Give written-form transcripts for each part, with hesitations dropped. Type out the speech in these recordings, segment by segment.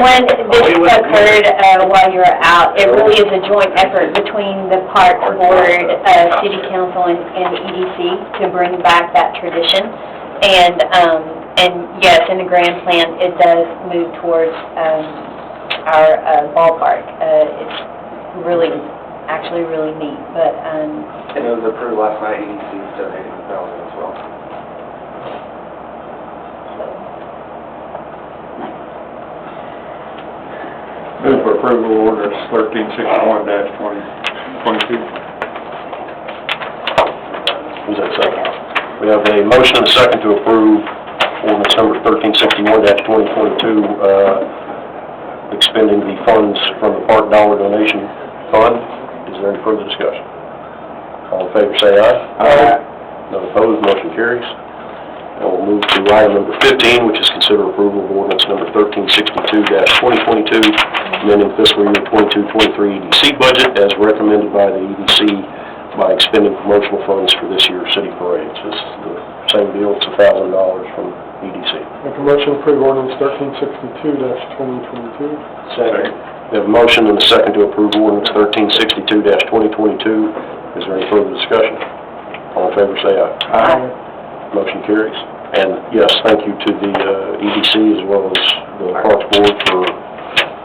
when this occurred while you were out, it really is a joint effort between the Park Board, City Council, and EDC to bring back that tradition. And yes, in the grand plan, it does move towards our ballpark. It's really, actually really neat. But and it was approved last night. EDC donated $1,000 as well. Move for approval orders 1361-2022. Who's that second? We have a motion and a second to approve ordinance number 1361-2022, expending the funds from the Park Dollar Donation Fund. Is there any further discussion? All in favor say aye. Aye. None opposed, motion carries. And we'll move to item number 15, which is consider approval of ordinance number 1362-2022, amending fiscal year 22-23 EDC budget as recommended by the EDC by expending promotional funds for this year's city parades. This is the same deal, it's $1,000 from EDC. Make a motion to approve ordinance 1362-2022. Second. We have a motion and a second to approve ordinance 1362-2022. Is there any further discussion? All in favor say aye. Aye. Motion carries. And yes, thank you to the EDC as well as the Parks Board for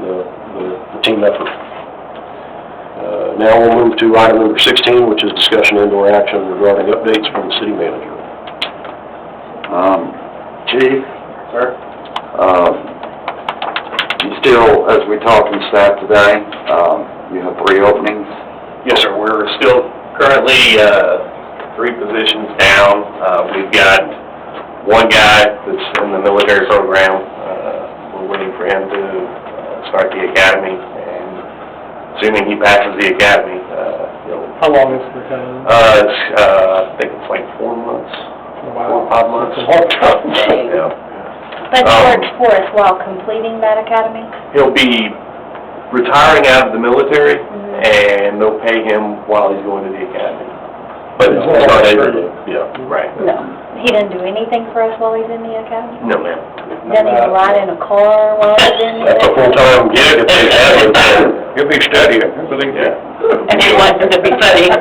the team effort. Now we'll move to item number 16, which is discussion and/or action regarding updates from the city manager. Chief? Sir? You still, as we talked in staff today, you have 3 openings? Yes, sir. We're still currently 3 positions down. We've got one guy that's in the military program. We're waiting for him to start the academy, and assuming he passes the academy, How long is the academy? I think it's like 4 months, 4 or 5 months. It's a long time. Yeah. but he works for us while completing that academy. He'll be retiring out of the military, and they'll pay him while he's going to the academy. But it's not able to, yeah. Right. No, he doesn't do anything for us while he's in the academy. No, ma'am. Doesn't even ride in a car while he's in the That's a full-time gig at the academy. You'll be studying, I believe. Yeah. And he wants to be studying.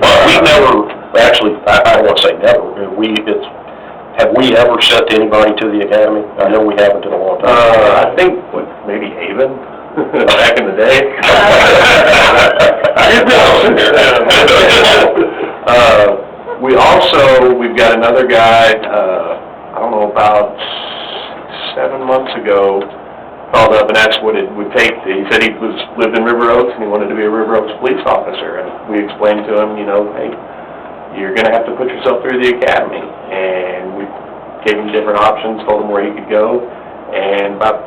But we never, actually, I don't want to say never, have we ever sent anybody to the academy? I know we haven't in a long time. I think, maybe Haven, back in the day. We've got another guy, I don't know, about 7 months ago, called up and asked what it would take. He said he lived in River Oaks and he wanted to be a River Oaks police officer. And we explained to him, hey, you're going to have to put yourself through the academy. And we gave him different options, told him where he could go. And about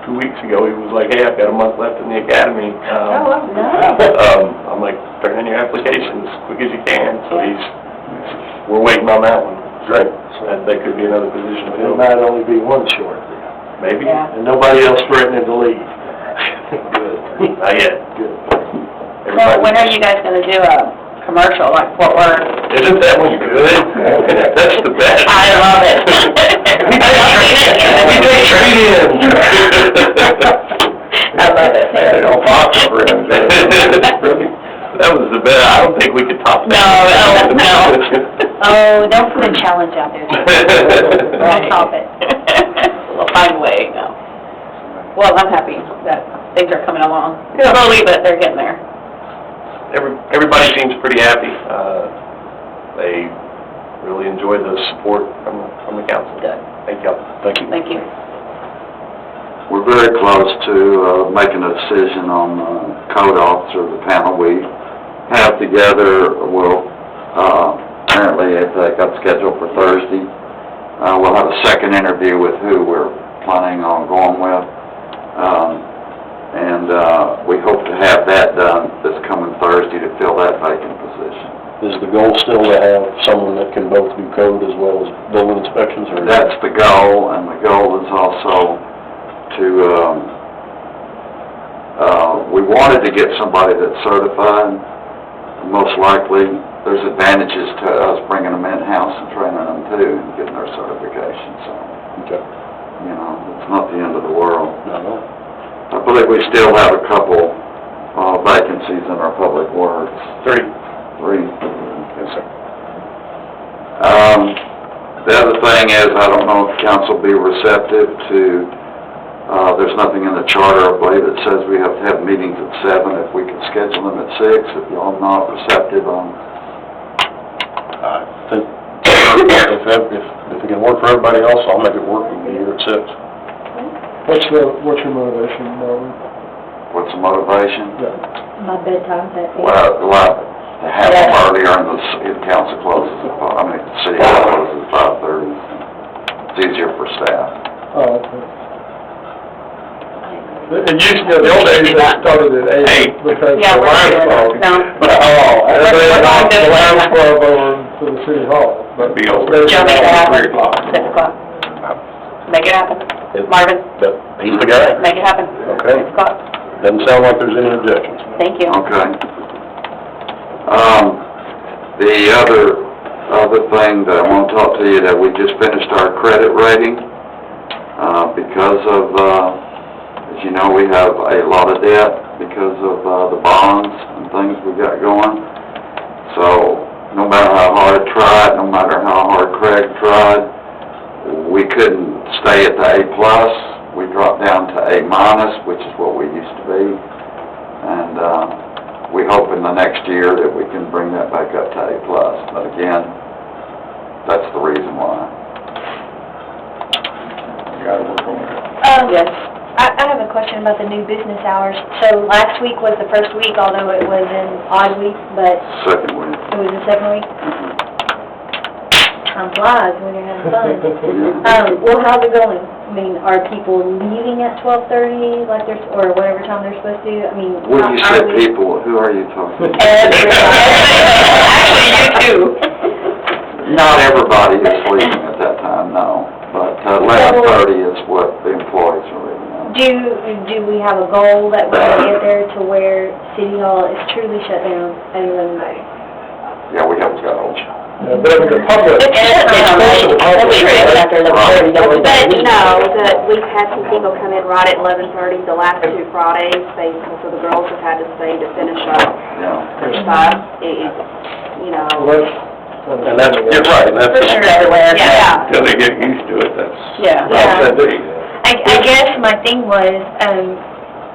2 weeks ago, he was like, hey, I've got a month left in the academy. I'm like, turn in your application as quick as you can. So we're waiting on that one. Great. So that could be another position. It might only be one short. Maybe. Yeah. And nobody else threatening to leave. Good. Not yet. Good. So when are you guys going to do a commercial, like what we're... Isn't that one good? That's the best. I love it. We take trade-ins. I love it. That was the best. I don't think we could top that. No. Oh, don't put a challenge out there. Don't top it. We'll find a way, no. Well, I'm happy that things are coming along. Slowly, but they're getting there. Everybody seems pretty happy. They really enjoy the support from the council. Good. Thank you. Thank you. Thank you. We're very close to making a decision on code officer. The panel we have together will apparently they got scheduled for Thursday. We'll have a second interview with who we're planning on going with, and we hope to have that done this coming Thursday to fill that vacant position. Is the goal still to have someone that can both do code as well as building inspections? Or That's the goal, and the goal is also to, we wanted to get somebody that's certified. Most likely, there's advantages to us bringing them in-house and training them too, and getting their certification, so. Okay. you know, it's not the end of the world. No. I believe we still have a couple vacancies in our public works. 3. 3. Yes, sir. The other thing is, I don't know if council will be receptive to, there's nothing in the charter, I believe, that says we have to have meetings at 7. If we could schedule them at 6, if y'all are not receptive on. I think, if it can work for everybody else, I'll make it work and be here at 6. What's your motivation, Marvin? What's the motivation? Yeah. My bedtime's at 8. Well, to have them earlier and the council closes at the city hall closes at 5:30. It's easier for staff. Oh, okay. It used to, the old days, they started at 8 because Yeah, the we're Lions good. Club. No. Oh, and they We're allowed good. the Lions Club over to the city hall. But Be over. they- Joe, make it happen. 3 o'clock. 6 o'clock. Make it happen. Marvin, Yep, he's the guy. make it happen. Okay. 6 o'clock. Doesn't sound like there's any objections. Thank you. Okay. The other thing that I want to talk to you, that we just finished our credit rating, because of, as you know, we have a lot of debt because of, the bonds and things we got going. So, no matter how hard I tried, no matter how hard Craig tried, we couldn't stay at the A+. We dropped down to A-, which is what we used to be. And, we hope in the next year that we can bring that back up to A+. But again, that's the reason why. You gotta work on it. Yes. I have a question about the new business hours. So last week was the first week, although it was an odd week, but Second week. it was the second week. Time flies when you're having fun. Well, how's it going? I mean, are people leaving at 12:30, like there's, or whatever time they're supposed to? I mean, When you are said we- people, who are you talking to? Actually, you too. Not everybody is leaving at that time, no. But 11:30 is what the employees are leaving at. Do we have a goal that we're gonna get there to where City Hall is truly shut down at 11:30? Yeah, we have a goal. Yeah, but I mean, the public. It's true. But no, we've had some people come in right at 11:30 the last 2 Fridays, so the girls have had to stay to finish up Yeah. their stuff. You know, And that's, you're right, and that's. For sure, everywhere. Yeah. Till they get used to it, that's. Yeah. I guess my thing was,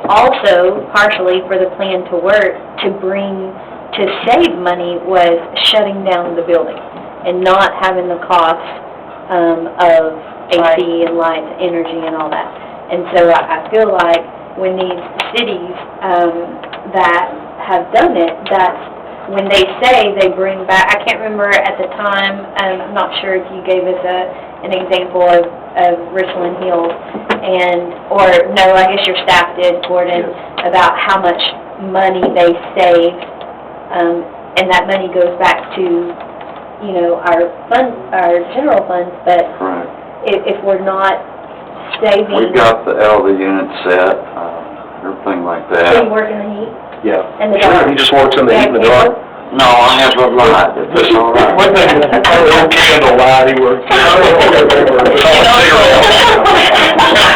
also partially for the plan to work, to save money was shutting down the building and not having the cost, of AC and lights, energy and all that. And so I feel like when these cities, that have done it, that's when they say they bring back, I can't remember at the time, I'm not sure if you gave us an example of Richland Hills, or no, I guess your staff did, Gordon, about how much money they saved, and that money goes back to, you know, our general funds, but Correct. if we're not saving... We've got the elder unit set, everything like Can that. you work in the heat? Yeah. And the Sure, dark? he just works in the heat and the dark. No, I have a light, it's all right. One thing, I candle light, he works.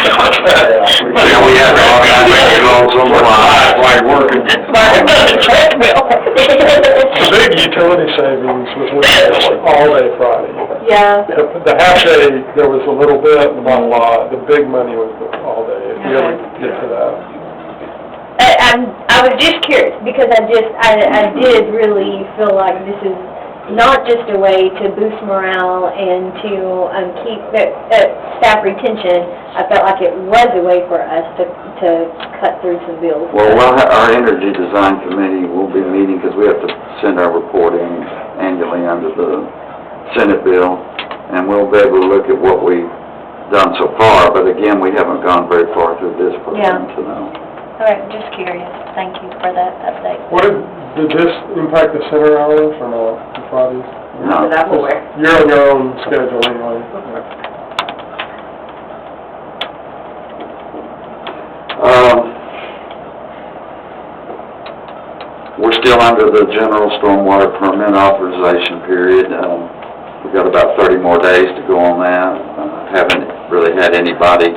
Yeah, we had all kinds of goals on the line while you're working. The big utility savings was when it was all day Friday. Yeah. The half day, there was a little bit, and not a lot. The big money was the all day, if you ever get to that. I was just curious, because I did really feel like this is not just a way to boost morale and to keep staff retention. I felt like it was a way for us to cut through some bills. Well, our energy design committee will be meeting, because we have to send our report in annually under the Senate bill, and we'll be able to look at what we've done so far, but again, we haven't gone very far through this program to know. All right, just curious. Thank you for that update. Did this impact the center hours or not, the Fridays? No. that will work. You're on your own schedule anyway. We're still under the general stormwater permit authorization period. We've got about 30 more days to go on that. Haven't really had anybody